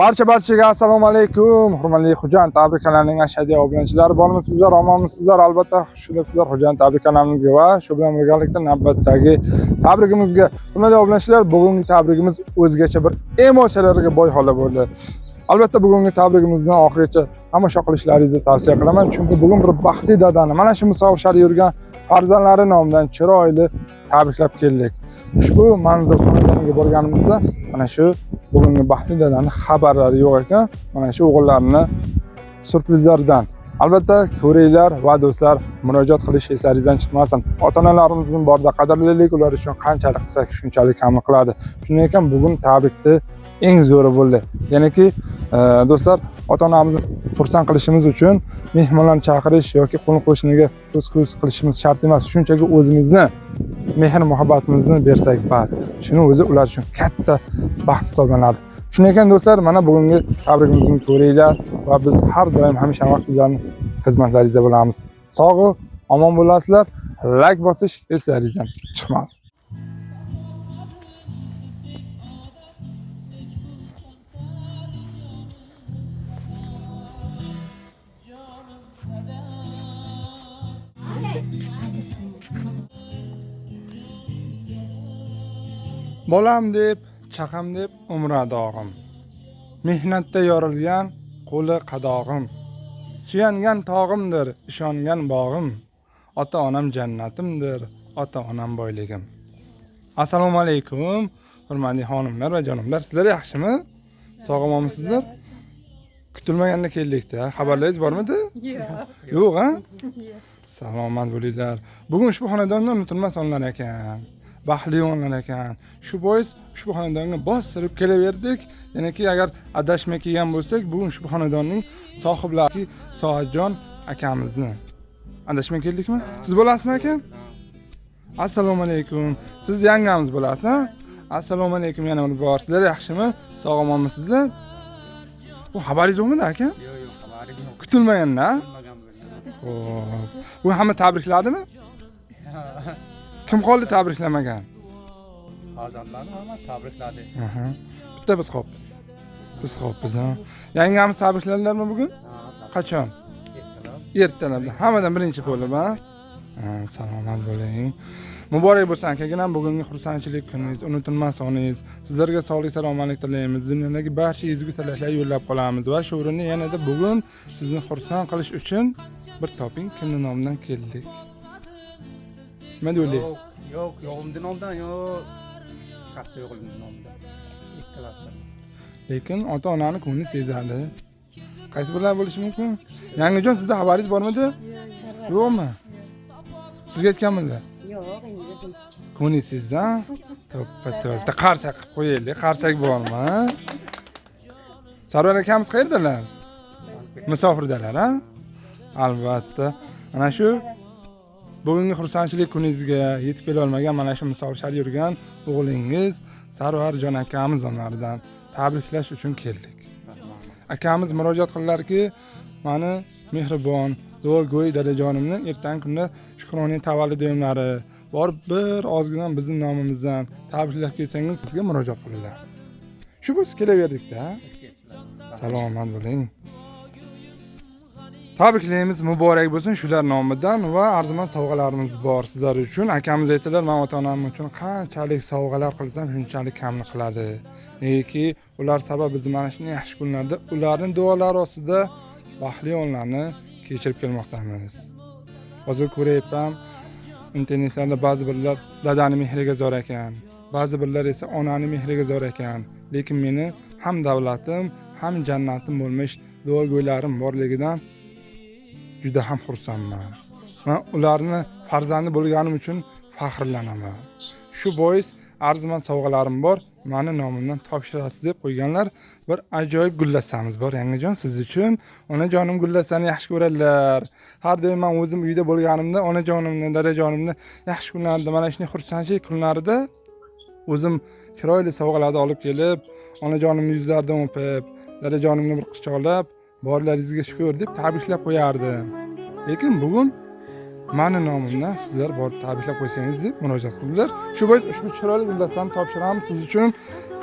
Barchaga assalomu alaykum. Hurmatli Xo'jayin Tabrik kanalining ashaddiy obunachilari bormisizlar, omonmisizlar? Albatta xush kelibsizlar Xo'jayin Tabrik kanalimizga va shu bilan birgalikda navbatdagi tabrigimizga. Hurmatli obunachilar, bugungi tabrigimiz o'zgacha bir emotsiyalarga boy holat bo'ldi. Albatta bugungi tabrigimizni oxirigacha tomosha qilishlaringizni tavsiya qilaman, chunki bugun bir baxtli dadani, mana shu musofirda yurgan farzandlari nomidan chiroyli tabriklab keldik. Ushbu manzil xonadoniga borganimizda mana shu bugungi baxtli dadani xabarlari yo'q ekan. Mana shu o'g'illarni surprizlardan albatta ko'ringlar va do'stlar, murojaat qilish eslaringizdan chiqmasin. Ota-onalarimizning borda qadrlilik, ular uchun qanchalik qilsak shunchalik kamol qiladi. Shunday ekan bugun tabrikni eng zo'ri bo'ldi. Ya'niki do'stlar, ota-onamizni xursand qilishimiz uchun mehmonlarni chaqirish yoki qo'ni-qo'shniga ko'z qilishimiz shart emas. Shunchaki o'zimizni mehr muhabbatimizni bersak bas. Shuni o'zi ular uchun katta baxt hisoblanadi. Shunday ekan do'stlar, mana bugungi tabrigimizni ko'ringlar va biz har doim hamisha vaqt sizlarning xizmatlaringizda bo'lamiz. Sog' omon bo'lasizlar. Like bosish eslaringizdan chiqmasin. Bolam deb, chaqam deb umradog'im. Mehnatda yorilgan qo'li qadog'im. Suyangan tog'imdir, ishongan bog'im. Ota-onam jannatimdir, ota-onam boyligim. Assalomu alaykum, hurmatli xonimlar va janoblar. Sizlar yaxshimi? Sog'-omonmisizlar? Kutilmaganda keldik-da. Xabarlaringiz bormidi? Yo'q. Yo'q, ha? Salomat bo'linglar. Bugun ushbu xonadonda unutilmas onlar ekan. Baxtli onlar ekan. Shu bois ushbu xonadonga bostirib kelaverdik. Ya'niki agar adashmay kelgan bo'lsak, bugun ushbu xonadonning sohiblari Soatjon akamizni adashmay keldikmi? Siz bo'lasizmi aka? Assalomu alaykum. Siz yangamiz bo'lasiz, ha? Assalomu alaykum yana bir bor. Sizlar yaxshimi? Sog'-omonmisizlar? Bu xabaringiz yo'qmi aka? Yo'q, xabarim yo'q. Kutilmaganda? Xo'p. Bu hamma tabrikladimi? Kim qoldi tabriklamagan? Farzandlarni hamma tabrikladi. Bitta biz qolibmiz. Biz qolibmiz, ha. Yangamiz tabriklanlarmi bugun? Qachon? Ertalabda. Hammadan birinchi bo'lib, ha? Salomat bo'ling. Muborak bo'lsin akaginam, bugungi xursandchilik kuningiz, unutilmas oningiz. Sizlarga sog'lik, salomatlik tilaymiz. Dunyodagi barcha ezgu tilaklarni yo'llab qolamiz va shu o'rinda yanada bugun sizni xursand qilish uchun bir toping kimning nomidan keldik. Nima deysiz? Yo'q, o'g'limning nomidan yo'q. Katta o'g'limning nomidan. Ikkalasida. Lekin ota-onani ko'ngli sezadi. Qaysi birlar bo'lishi mumkin? Yangijon, sizda xabaringiz bormidi? Yo'qmi? Sizga aytganmilar? Yo'q, endi. Ko'nglisizda? To'ppa-to'ppa qarsak qilib qo'yaylik. Qarsak bormi? Sarvar akamiz qayerdalar? Musofirdalar, ha? Albatta. Mana shu bugungi xursandchilik kuningizga yetib kela olmagan mana shu musofirda yurgan o'g'lingiz Sarvarjon akamiz nomlaridan tabriklash uchun keldik. Akamiz murojaat qildilarki, meni mehribon, do'go'y dadajonimni ertangi kunda shukroniy tavallud o'yinlari borib bir ozgina bizning nomimizdan tabriklab kelsangiz sizga murojaat qildilar. Shu biz kelaverdik-da. Salomat bo'ling. Tabriklaymiz, muborak bo'lsin shular nomidan va arzimas sovg'alarimiz bor sizlar uchun. Akamiz aytdilar, men ota-onam uchun qanchalik sovg'alar qilsam, shunchalik kamni qiladi. Negaki, ular sabab biz mana shunday yaxshi kunlarda ularning duolari ostida baxtli onlarni kechirib kelmoqdamiz. Hozir ko'ryapman, internetlarda ba'zi birlar dadani mehriga zor ekan, ba'zi birlar esa onani mehriga zor ekan. Lekin meni ham davlatim, ham jannatim bo'lmish duogo'ylarim borligidan juda ham xursandman. Men ularni farzandi bo'lganim uchun faxrlanaman. Shu bois arzimas sovg'alarim bor, meni nomimdan topshirasiz deb qo'yganlar. Bir ajoyib gullasamiz bor Yangijon siz uchun. Onajonim gullasani yaxshi ko'radilar. Har doim men o'zim uyda bo'lganimda onajonimni, dadajonimni yaxshi kunlarda, mana shunday xursandchilik kunlarida o'zim chiroyli sovg'alarni olib kelib, onajonimning yuzlaridan o'pib, dadajonimni bir quchoqlab, borlaringizga shukr deb tabriklab qo'yardim. Lekin bugun meni nomimdan sizlar borib tabriklab qo'ysangiz deb murojaat qildilar. Shu bois ushbu chiroyli gullarni topshiramiz siz uchun.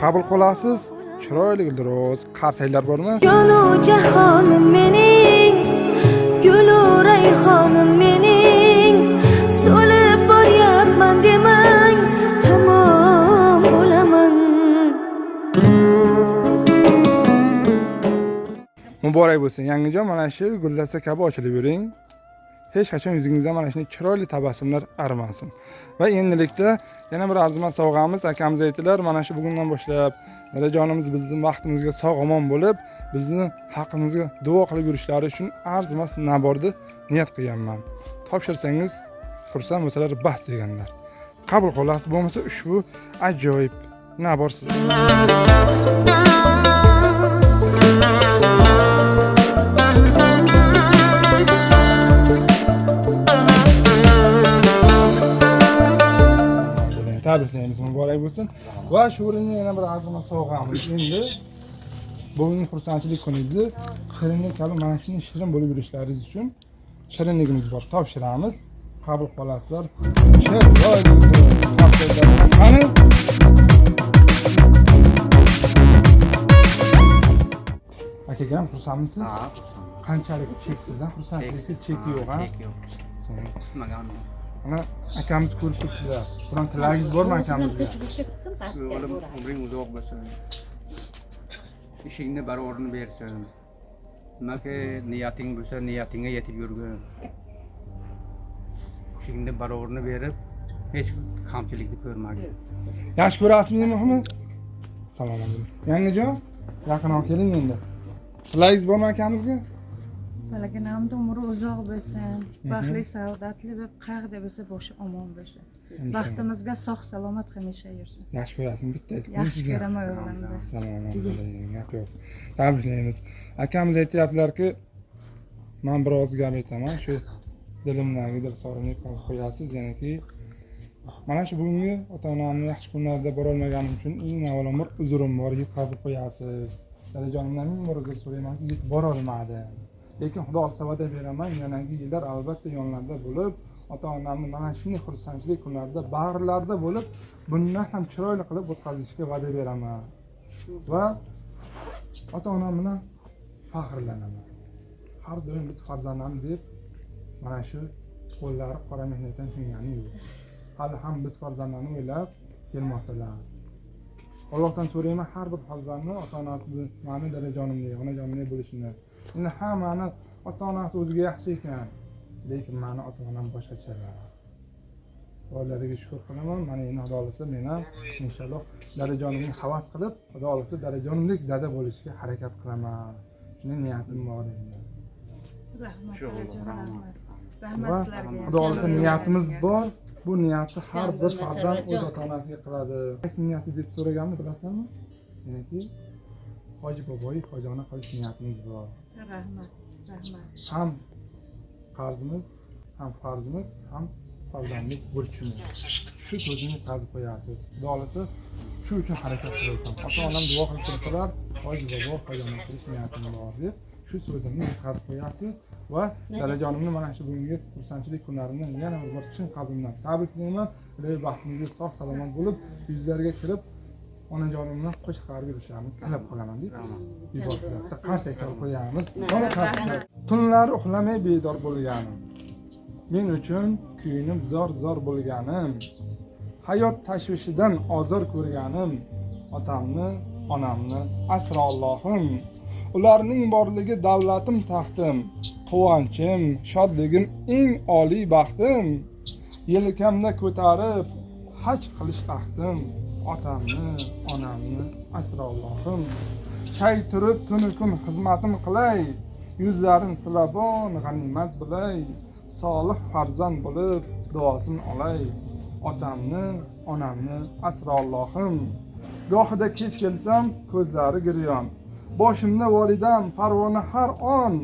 Qabul qilasiz chiroyli guldiroz qarsaklar bormi? Jonu jahonim mening, gulu rayhonim mening, so'lib boryapman demang, tamom bo'laman. Muborak bo'lsin yangijon, mana shu gullasa kabi ochilib yuring. Hech qachon yuzingizda mana shunday chiroyli tabassumlar arimasin. Va endilikda yana bir arzimas sovg'amiz, akamiz aytdilar, mana shu bugundan boshlab darajonimiz bizning vaqtimizga sog' omon bo'lib, bizni haqqimizga duo qilib yurishlari uchun arzimas naborni niyat qilganman. Topshirsangiz xursand bo'lsalar bas deganlar. Qabul qilasiz, bo'lmasa ushbu ajoyib nabor siz. Tabriklaymiz, muborak bo'lsin. Va shu o'rinda yana bir arzimas sovg'amiz. Endi bugungi xursandchilik kuningizni shirinlik kabi mana shunday shirin bo'lib yurishlaringiz uchun shirinligimiz bor. Topshiramiz. Qabul qilasizlar. Qani? Akaga ham xursandmisiz? Ha, Qanchalik cheksizdan xursandchilikka chek yo'q, ha? chek yo'q. Kutmaganman. Mana akamiz ko'rib turibdilar. Biron tilagingiz bormi akamizga? O'g'lim umring uzoq bo'lsin. Ishingni barobarini bersin. Nimaki niyating bo'lsa, niyatingga yetib yurgin. Ishingni barobarini berib, hech kamchilikni ko'rmagin. Yaxshi ko'rasizmi, muhimi? Salom alaykum. Yangijon, yaqinroq keling endi. Tilagingiz bormi akamizga? Balaga hamda umri uzoq bo'lsin, baxtli, saodatli va qayerda bo'lsa boshi omon bo'lsin. Baxtimizga sog' salomat hamisha yursin. Yaxshi ko'rasizmi? Bitta aytib Yaxshi ko'raman o'g'limni. Salom alaykum. Gap yo'q. Tabriklaymiz. Akamiz aytyaptilar-ki, men biroz gap aytaman, shu dilimdagi dilsorini qozib qo'yasiz, ya'niki mana shu bugungi ota-onamni yaxshi kunlarida bora olmaganim uchun eng avvalambor uzrim bor, yutqazib qo'yasiz. Dadajonimdan ming bor uzr so'raymanki, bora olmadim. Lekin xudo xolsa va'da beraman, yanagi yillar albatta yonlarida bo'lib, ota-onamni mana shunday xursandchilik kunlarida bag'rlarida bo'lib, bundan ham chiroyli qilib o'tkazishga va'da beraman. Va ota-onam bilan faxrlanaman. Har doim biz farzandlarimiz deb mana shu qo'llari qora mehnatdan tingani yo'q. Hali ham biz farzandlarni o'ylab kelmoqdalar. Allohdan so'rayman, har bir farzandni ota-onasi mani dadajonimdek, onajonimdek bo'lishini. Endi hammani ota-onasi o'ziga yaxshi ekan, lekin mani ota-onam boshqachalar. Ularga shukr qilaman. Mana endi Xudo xolasa men ham inshaalloh dadajonimni havas qilib, Xudo xolasa dadajonimdek dada bo'lishga harakat qilaman. Shunday niyatim bor endi. Rahmat, rahmat. rahmat Va sizlarga. Xudo xolasa niyatimiz bor. Bu niyatni har bir farzand o'z ota-onasiga qiladi. Qaysi niyati deb so'raganni bilasizmi? Ya'ni Hoji boboy, hojona qilish niyatimiz bor. Rahmat, rahmat. Ham qarzimiz, ham farzimiz, ham farzandlik burchimiz. Shu so'zni qazib qo'yasiz. Xudo xolasa shu uchun harakat qilyapman. Ota-onam duo qilib tursalar, hoji bobo, hojona qilish niyatim bor deb shu so'zimni qazib qo'yasiz. Va dadajonimni mana shu bugungi xursandchilik kunlarini yana bir bor chin qalbimdan tabriklayman. Ilohi baxtingizga sog' salomat bo'lib, yuzlariga kirib onajonimdan qo'shiq chiqarib yurishlarini talab qilaman deb yubordilar. Qarsak qilib qo'yamiz. Tunlari uxlamay bedor bo'lganim. Men uchun kuyinib zor bo'lganim. Hayot tashvishidan ozor ko'rganim. Otamni, onamni asra Allohim. Ularning borligi davlatim taxtim. Quvonchim, shodligim eng oliy baxtim. Yelkamda ko'tarib haj qilish ahdim. Otamni, onamni asra Allohim. Shay turib tunu kun xizmatim qilay. Yuzlarin silabon g'animat bilay. Solih farzand bo'lib duosini olay. Otamni, onamni asra Allohim. Gohida kech kelsam ko'zlari giryon. Boshimda volidam parvona har on.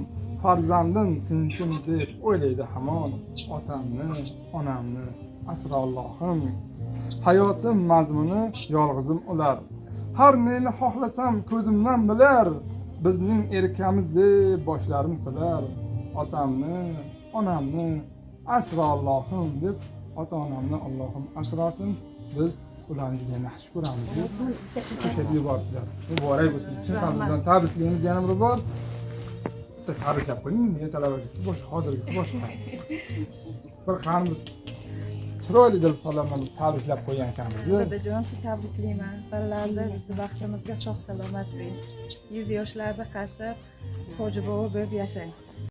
Farzandim tinchim deb o'ylaydi hamon. Otamni, onamni asra Allohim. Hayotim mazmuni yolg'izim ular. Har neni xohlasam ko'zimdan bilar. Bizning erkamiz deb boshlarim silar. Otamni, onamni asra Allohim deb ota-onamni Allohim asrasin. Biz ularni juda yaxshi ko'ramiz. Qo'shib yubordilar. Muborak bo'lsin. Chin qalbimdan tabriklaymiz yana bir bor. Bitta tabriklab qo'ying. Men talabagisi boshqa, hozirgisi boshqa. Bir qanimiz chiroyli dil salomlarni tabriklab qo'ygan ekanmiz. Dadajon, sizni tabriklayman. Balalarda bizni baxtimizga sog' salomat bo'ling. 100 yoshlarda qarsa hoji bobo bo'lib yashang.